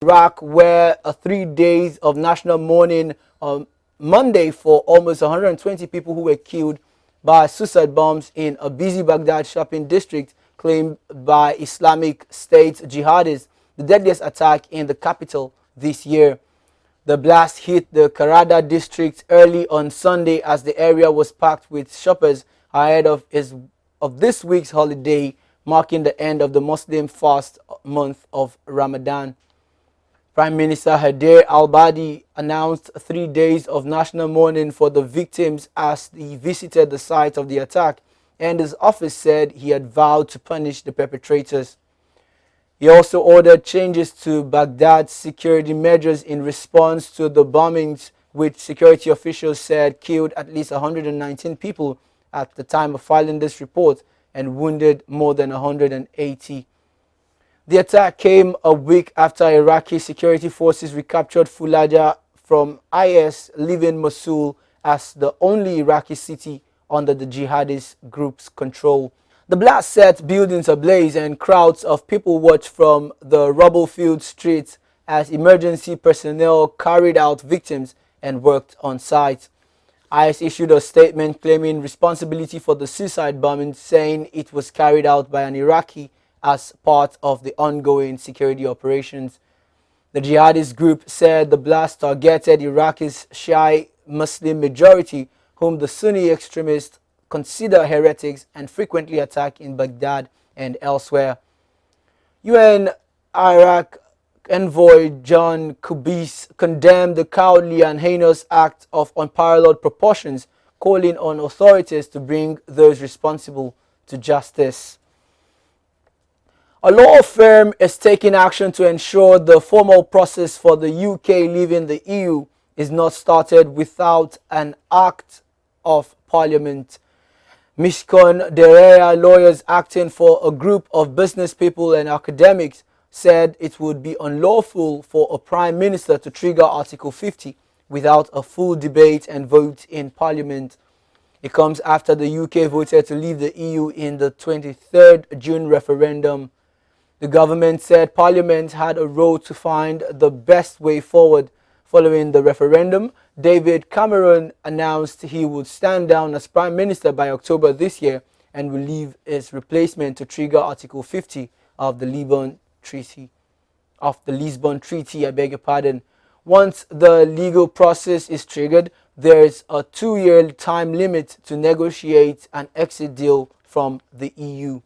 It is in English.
Iraq, where 3 days of national mourning on Monday for almost 120 people who were killed by suicide bombs in a busy Baghdad shopping district claimed by Islamic State jihadists, the deadliest attack in the capital this year. The blast hit the Karada district early on Sunday as the area was packed with shoppers ahead of this week's holiday, marking the end of the Muslim fast month of Ramadan. Prime Minister Haider al-Abadi announced 3 days of national mourning for the victims as he visited the site of the attack, and his office said he had vowed to punish the perpetrators. He also ordered changes to Baghdad's security measures in response to the bombings, which security officials said killed at least 119 people at the time of filing this report and wounded more than 180. The attack came a week after Iraqi security forces recaptured Fallujah from IS, leaving Mosul as the only Iraqi city under the jihadist group's control. The blast set buildings ablaze and crowds of people watched from the rubble-filled streets as emergency personnel carried out victims and worked on site. IS issued a statement claiming responsibility for the suicide bombing, saying it was carried out by an Iraqi as part of the ongoing security operations. The jihadist group said the blast targeted Iraq's Shia Muslim majority, whom the Sunni extremists consider heretics and frequently attack in Baghdad and elsewhere. UN Iraq envoy John Kubis condemned the cowardly and heinous act of unparalleled proportions, calling on authorities to bring those responsible to justice. A law firm is taking action to ensure the formal process for the UK leaving the EU is not started without an Act of Parliament. Mishkon Derera lawyers acting for a group of business people and academics said it would be unlawful for a Prime Minister to trigger Article 50 without a full debate and vote in Parliament. It comes after the UK voted to leave the EU in the 23rd June referendum. The government said Parliament had a role to find the best way forward. Following the referendum, David Cameron announced he would stand down as Prime Minister by October this year and will leave his replacement to trigger Article 50 of the Lisbon Treaty. Once the legal process is triggered, there is a 2-year time limit to negotiate an exit deal from the EU.